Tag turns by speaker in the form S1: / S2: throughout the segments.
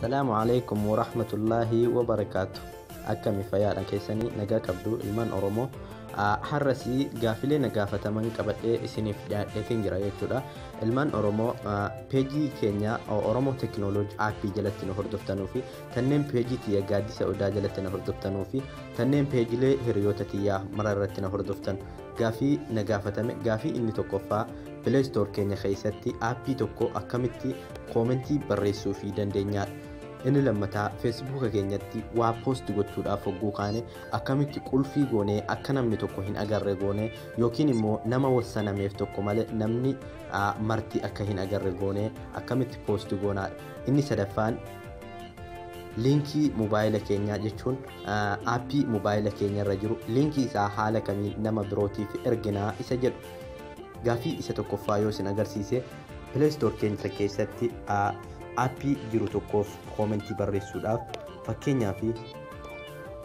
S1: السلام عليكم ورحمة الله وبركاته. أكمل فيا كيسني نجا كبدو إلمان أرومو حرسي قافلة نجافة من قبل إسني في تنجرا يكتورا إلمان أرومو بيجي كينيا أو أرومو تكنولوجي عاقبي جلتنا هردفتنو في تنين بيجي تيا قادي سعودا جلتنا هردفتنو في تنين بيجي لي هريوتا تيا مررتنا هردفتن قافي نجافة قافي إني تقفا بلاي ستور كينيا خيستي عاقبي تقو أكمتي كومنتي بريسو في دندنيا inni lammataa feesbuuka keenyatti waa poost gochuudhaaf hogguu kaane akkamitti qulfii goonee akka namni tokko hin agarre goonee yookiin immoo nama wassanameef tokko malee namni marti akka hin agarre goonee akkamitti poost goonaa. Inni sadaffaan liinkii mobaayila keenyaa jechuun aappii mobaayila keenyarra jiru liinkii isaa haala kamiin nama birootiif erginaa isa jedhu gaafii isa tokkoffaa yoo isin agarsiise Play Store keenya keessatti aappii jiru tokkoof koomentii barreessuudhaaf fakkeenyaaf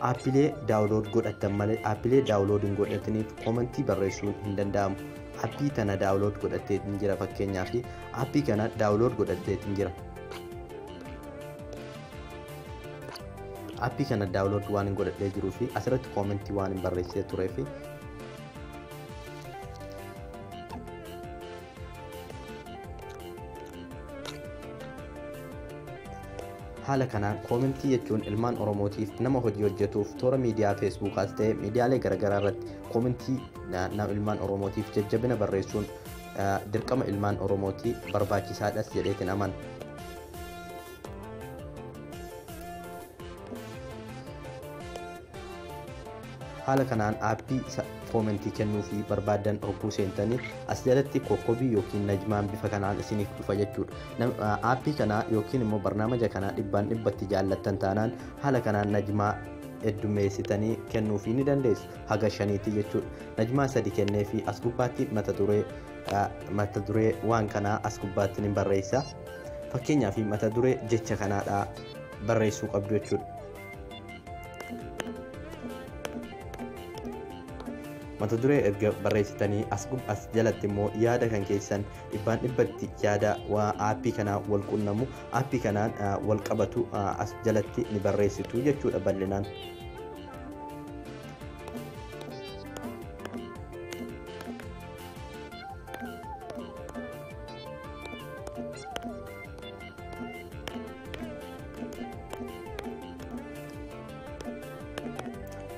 S1: aappilee daawunlood godhatan malee aappilee daawunlood hin godhatiniif koomentii barreessuun hin danda'amu. Aappii tana daawunlood godhatee hin jira fakkeenyaaf aappii kana daawunlood godhatee hin jira. Aappii kana daawunlood waan hin godhatee jiruu fi asirratti koomentii waan hin barreessee tureef haala kanaan koomentii jechuun ilmaan oromootiif nama hojii hojjetuuf toora miidiyaa feesbuukaas ta'e miidiyaalee garaagaraa irratti koomentii ilmaan oromootiif jajjabina barreessuun dirqama ilmaan oromootii barbaachisaadhas jedheetiin amana. haala kanaan aappii koomentii kennuu fi barbaadan hogguu seentanii as jalatti kokkobii yookiin najmaan bifa kanaan isiniif dhufa jechuudha. Aappii kana yookiin immoo barnaamija kana dhibbaan dhibbatti jaallattan taanaan haala kanaan najmaa heddumeessitanii kennuu fi ni dandeessu haga 5 jechuudha. Najmaa 3 kennee fi as gubbaatti mata duree waan kanaa as gubbaatti ni barreessa. Fakkeenyaaf mata duree jecha kanaadhaa barreessuu qabdu jechuudha. mata duree erga barreessitanii as jalatti immoo yaada kan keessan dhibbaan dhibbatti yaada waa aappii kanaa wal qunnamu aappii kanaan wal qabatu as jalatti ni barreessitu jechuudha bal'inaan.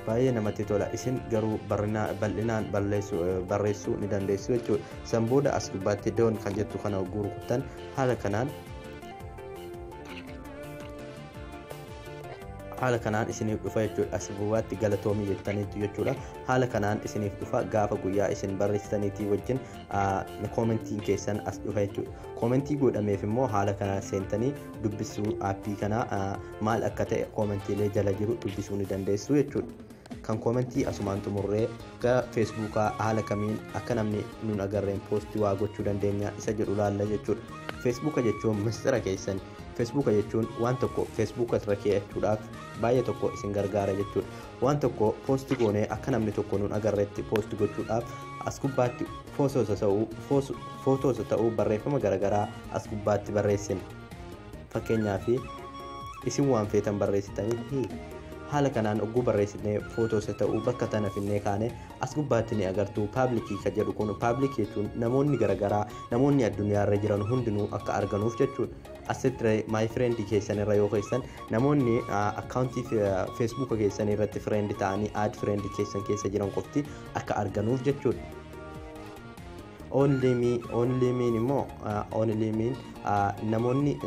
S1: baay'ee namatti tola. Isin garuu bal'inaan barreessuu ni dandeessu jechuudha. San booda as gubbaatti doon kan jettu kana gurgurtan haala kanaan isiniif dhufa jechuudha. As gubbaatti galatoomii jettaniitu jechuudha. Haala kanaan isiniif dhufa gaafa guyyaa isin barreessitaniitii wajjin koomentiin keessan as dhufa jechuudha. Koomentii godhameef immoo haala kanaan seentanii dubbisuu aappii kanaa maal akka ta'e koomentiilee jala jiru dubbisuu ni dandeessu jechuudha. Kan koomentii asumaan xumurree gara feesbuukaa haala kamiin akka namni nun agarreen poostii waa gochuu dandeenya isa jedhu laalla jechuudha. Feesbuuka jechuun mistira keessan feesbuuka jechuun waan tokko feesbuuka irra kee'achuudhaaf baay'ee tokko isin gargaara jechuudha. Waan tokko poostii goonee akka namni tokko nun agarreetti poostii gochuudhaaf as gubbaatti footoosa ta'uu barreeffama garaagaraa as gubbaatti barreessina. Fakkeenyaaf isin waan feetan barreessitanii haala kanaan ogguu barreessinee footoosa ta'uu bakka tana finnee kaane as gubbaatti ni agartu. Paablikii kan jedhu kun paablikii jechuun namoonni garaagaraa namoonni addunyaarra jiran hundinuu akka arganuuf jechuudha. Asitti maay fireendi keessan irra yoo keessan namoonni akkaawuntii feesbuuka keessan irratti fireendi ta'anii aad fireendi keessan keessa jiran qofti akka arganuuf jechuudha. Only me immoo namoonni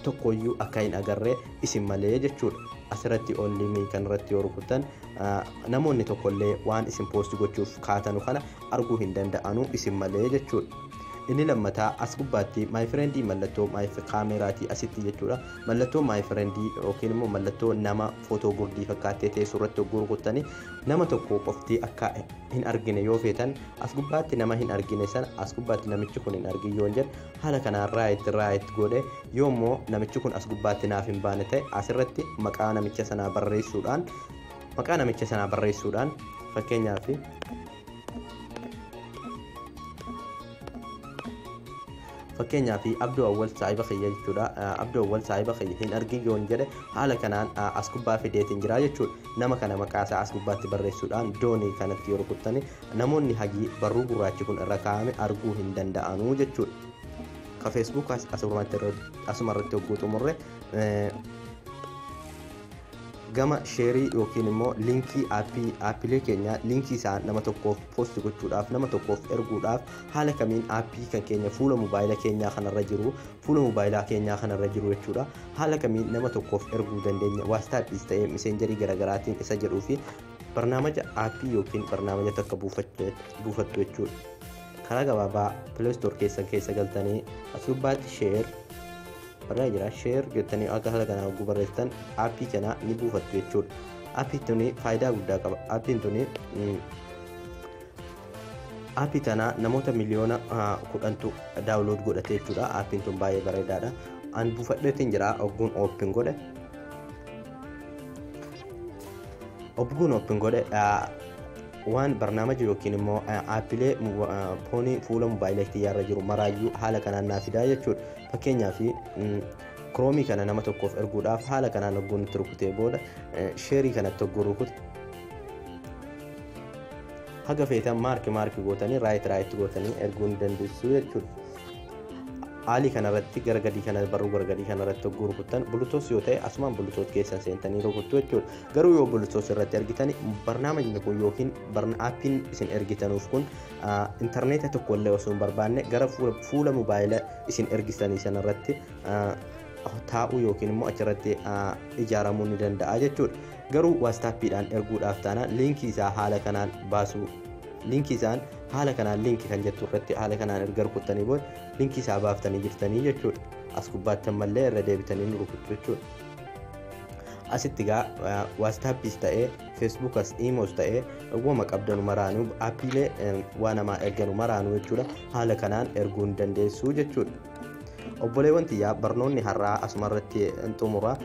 S1: tokkoyyuu akka hin agarree isin malee jechuudha. Asirratti only me kan irratti yoo rukutan namoonni tokkollee waan isin poost gochuuf kaatanu kana arguu hin danda'anu isin malee jechuudha. Inni lammataa as gubbaatti my friendii mallattoo my kaameraatii asitti jechuudha. Mallattoo my friendii yookiin immoo mallattoo nama footoo gurdii fakkaattee teessoo irratti hogguu rukutanii nama tokko qofti akka hin argine yoo feetan as gubbaatti nama hin argine sana as gubbaatti namichi kun hin argin yoo jedhan haala kanaan raayit godhe yoommoo namichi kun as gubbaatti naaf hin baane ta'e asirratti maqaa namicha sanaa barreessuudhaan fakkeenyaaf Abduu Awwal saahiba kiyya jechuudha. Abduu Awwal saahiba kiyya hin argin yoon jedhe haala kanaan as gubbaa fideetiin jira jechuudha. Nama kana maqaa isaa as gubbaatti barreessuudhaan doonii kanatti yoo rukuttani namoonni hagii barruu gurraachi kun irra kaa'ame arguu hin danda'anuu jechuudha. Ka Facebook asumarratti hogguu xumurre gama sheerii yookiin immoo linkii aappiilee keenya linkii isaa nama tokkoof post gochuudhaaf nama tokkoof erguudhaaf haala kamiin aappii kan keenya fuula mobaayilaa keenyaa kanarra jiru jechuudha. Haala kamiin nama tokkoof erguu dandeenya waastaappiis ta'ee miseenjarii garaagaraatiin isa jedhuu fi barnaamija aappii yookiin barnaamija takka buufattu jechuudha. Karaa gabaabaa Play Store keessa galtanii as gubbaatti barraa jira share jettanii akka haala kanaan hogguu barreessitan aappii kana ni buufattu jechuudha. Aappiin tuni faayidaa guddaa qaba. Aappii tana namoota miliyoona 10tu daawunlood godhate jechuudha. Aappiin tun baay'ee bareedaadha. An buufadheetiin jira hogguun open godhe. Waan barnaamija yookiin immoo aappiilee fuula mobaayilaa kiyyaarra jiru maraayyuu haala kanaan naa fidaa jechuudha. Fakkeenyaaf Chrome kana nama tokkoof erguudhaaf haala kanaan hogguun itti rukutee booda sheerii kanatti hogguu rukute haga feetan maarkii gootanii raayit gootanii erguu ni dandeessu jechuudha. Haalii kanarratti gargadii kana barruu gargadii kanarratti hogguu rukuttan bulutoos yoo ta'e asumaan bulutoos keessan seentanii rukuttu jechuudha. Garuu yoo bulutoos irratti argitan barnaamijni kun yookiin aappiin isin ergitanuuf kun intarneeta tokko illee osoo hin barbaanne gara fuula mobaayilaa isin ergistanii sanarratti taa'uu yookiin immoo achirratti ijaaramuu ni danda'a jechuudha. Garuu waastaappiidhaan erguudhaaf taana liinkii isaa haala kanaan baasuu linkii isaan haala kanaan linki kan jettu irratti haala kanaan erga rukuttanii booda linkii isaa baaftanii jirtanii jechuudha. As gubbaatti ammallee irra deebitanii rukuttu jechuudha. Asitti gaa waastaappiis ta'ee feesbuukas iimoos ta'ee wama qabdanu maraanuu aappiilee waa namaa erganu maraanuu jechuudha. Haala kanaan erguu ni dandeessu jechuudha. Obboleewwan tiyyaa barnoonni har'aa asumarratti xumura.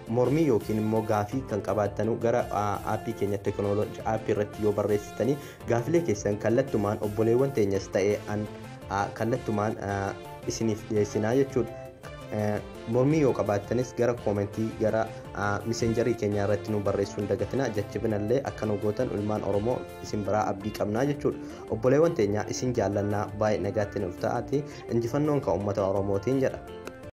S1: Mormii yookiin immoo gaafii kan qabaattanu gara aappii keenya teekinooloojii aappii irratti yoo barreessitanii gaafilee keessan kallattumaan obboleewwan teenyas ta'ee kallattumaan isiniif dhiyeessinaa jechuudha. Mormii yoo qabaattanis gara koomentii gara miseenjarii keenya irratti nu barreessuu hin dagatinaa. Jajjabinallee akka nu gootan ilmaan Oromoo isin biraa abdii qabnaa jechuudha. Obboleewwan teenya isin jaallannaa baay'ee nagaatti nuuf ta'aati. Injifannoon kan uummata Oromootiin jedha.